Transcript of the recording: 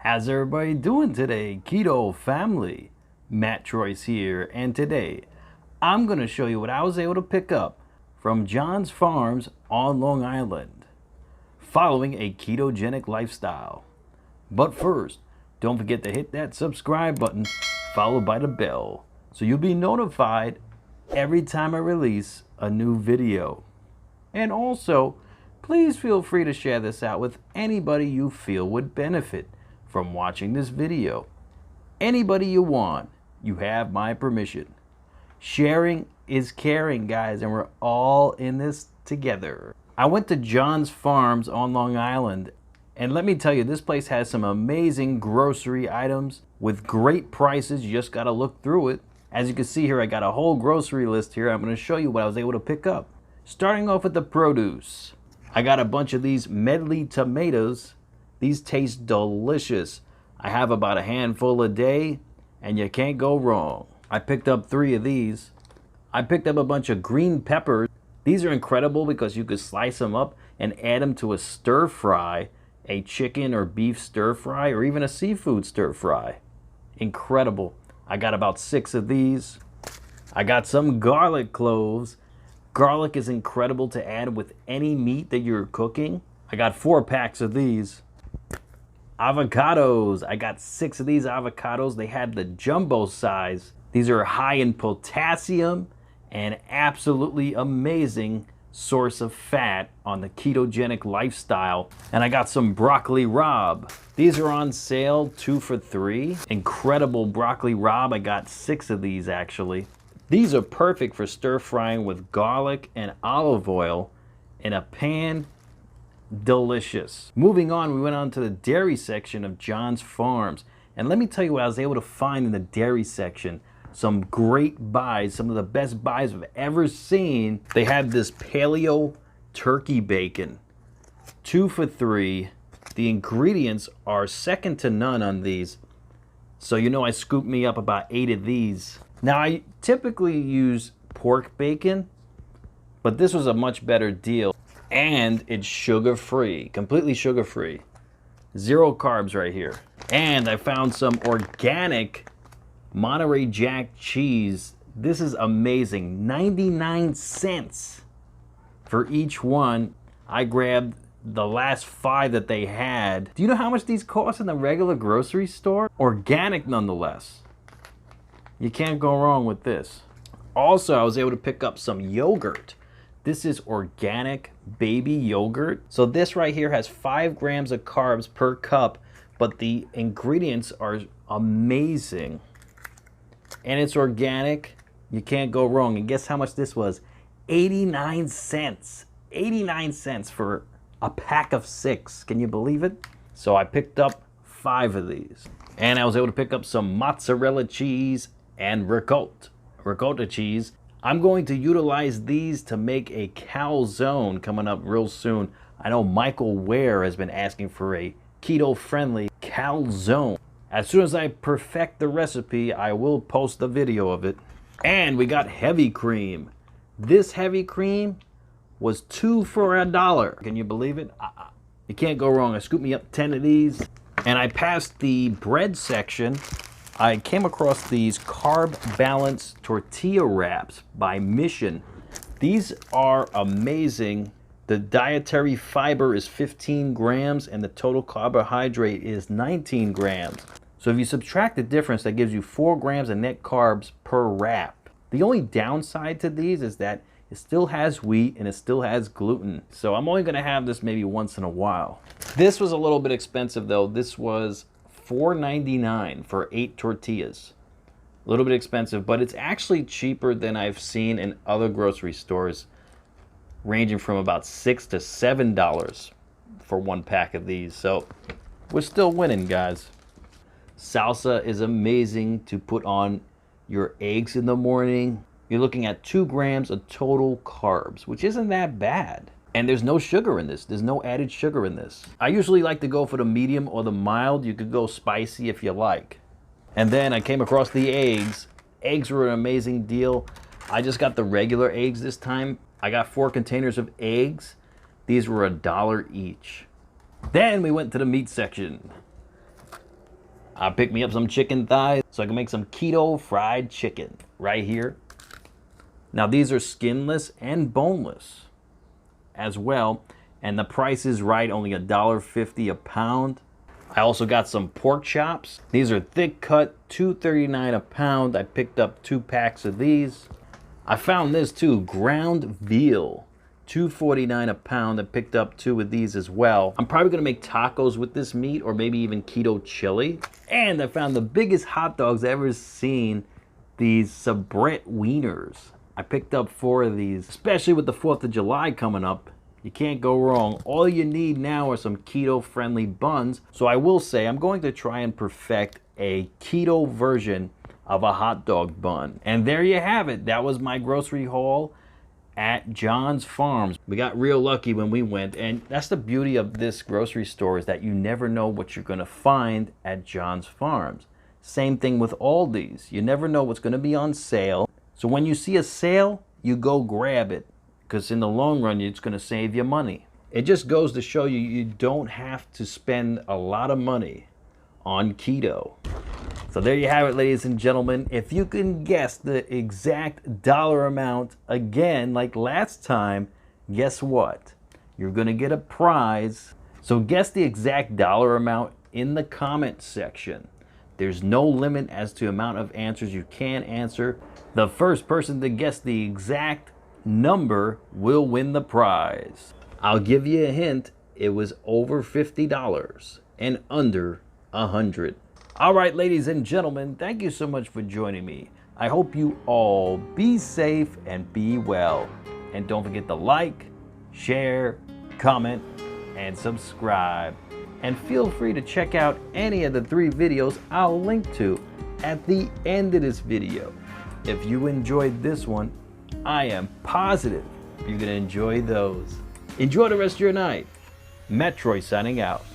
How's everybody doing today? Keto family, Matt Troyce here, and today I'm going to show you what I was able to pick up from John's Farms on Long Island, following a ketogenic lifestyle. But first, don't forget to hit that subscribe button, followed by the bell, so you'll be notified every time I release a new video. And also, please feel free to share this out with anybody you feel would benefit from watching this video. Anybody you want, you have my permission. Sharing is caring, guys, and we're all in this together. I went to John's Farms on Long Island, and let me tell you, this place has some amazing grocery items with great prices. You just gotta look through it. As you can see here, I got a whole grocery list here. I'm gonna show you what I was able to pick up. Starting off with the produce, I got a bunch of these medley tomatoes. These taste delicious. I have about a handful a day, and you can't go wrong. I picked up 3 of these. I picked up a bunch of green peppers. These are incredible because you could slice them up and add them to a stir fry, a chicken or beef stir fry, or even a seafood stir fry. Incredible. I got about 6 of these. I got some garlic cloves. Garlic is incredible to add with any meat that you're cooking. I got 4 packs of these. Avocados. I got 6 of these avocados. They had the jumbo size. These are high in potassium and absolutely amazing source of fat on the ketogenic lifestyle. And I got some broccoli rabe. These are on sale 2 for $3. Incredible broccoli rabe. I got 6 of these actually. These are perfect for stir frying with garlic and olive oil in a pan. Delicious. Moving on, we went on to the dairy section of John's Farms. And let me tell you what I was able to find in the dairy section. Some great buys, some of the best buys I've ever seen. They have this paleo turkey bacon, 2 for $3. The ingredients are second to none on these. So you know I scooped me up about 8 of these. Now I typically use pork bacon, but this was a much better deal. And it's sugar-free, completely sugar-free. 0 carbs right here. And I found some organic Monterey Jack cheese. This is amazing, 99 cents for each one. I grabbed the last 5 that they had. Do you know how much these cost in the regular grocery store? Organic nonetheless. You can't go wrong with this. Also, I was able to pick up some yogurt. This is organic baby yogurt. So this right here has 5 grams of carbs per cup, but the ingredients are amazing. And it's organic. You can't go wrong. And guess how much this was? 89 cents. 89 cents for a pack of 6. Can you believe it? So I picked up 5 of these. And I was able to pick up some mozzarella cheese and ricotta cheese. I'm going to utilize these to make a calzone coming up real soon. I know Michael Ware has been asking for a keto-friendly calzone. As soon as I perfect the recipe, I will post a video of it. And we got heavy cream. This heavy cream was 2 for $1. Can you believe it? You can't go wrong. I scooped me up 10 of these. And I passed the bread section. I came across these Carb Balance Tortilla Wraps by Mission. These are amazing. The dietary fiber is 15 grams and the total carbohydrate is 19 grams. So if you subtract the difference, that gives you 4 grams of net carbs per wrap. The only downside to these is that it still has wheat and it still has gluten. So I'm only gonna have this maybe once in a while. This was a little bit expensive though. This was $4.99 for 8 tortillas. A little bit expensive, but it's actually cheaper than I've seen in other grocery stores, ranging from about $6 to $7 for 1 pack of these. So we're still winning, guys. Salsa is amazing to put on your eggs in the morning. You're looking at 2 grams of total carbs, which isn't that bad. And there's no sugar in this. There's no added sugar in this. I usually like to go for the medium or the mild. You could go spicy if you like. And then I came across the eggs. Eggs were an amazing deal. I just got the regular eggs this time. I got 4 containers of eggs. These were $1 each. Then we went to the meat section. I picked me up some chicken thighs so I can make some keto fried chicken right here. Now these are skinless and boneless as well, and the price is right, only $1.50 a pound. I also got some pork chops. These are thick cut, $2.39 a pound. I picked up 2 packs of these. I found this too, ground veal, $2.49 a pound. I picked up 2 of these as well. I'm probably gonna make tacos with this meat, or maybe even keto chili. And I found the biggest hot dogs I've ever seen, these Sabret wieners. I picked up 4 of these, especially with the 4th of July coming up. You can't go wrong. All you need now are some keto-friendly buns. So I will say I'm going to try and perfect a keto version of a hot dog bun. And there you have it. That was my grocery haul at John's Farms. We got real lucky when we went, and that's the beauty of this grocery store, is that you never know what you're gonna find at John's Farms. Same thing with Aldi's. You never know what's gonna be on sale. So when you see a sale, you go grab it, because in the long run, it's gonna save you money. It just goes to show you, you don't have to spend a lot of money on keto. So there you have it, ladies and gentlemen. If you can guess the exact dollar amount again, like last time, guess what? You're gonna get a prize. So guess the exact dollar amount in the comment section. There's no limit as to amount of answers you can answer. The first person to guess the exact number will win the prize. I'll give you a hint. It was over $50 and under 100. All right, ladies and gentlemen, thank you so much for joining me. I hope you all be safe and be well. And don't forget to like, share, comment, and subscribe. And feel free to check out any of the 3 videos I'll link to at the end of this video. If you enjoyed this one, I am positive you're gonna enjoy those. Enjoy the rest of your night. Metroid signing out.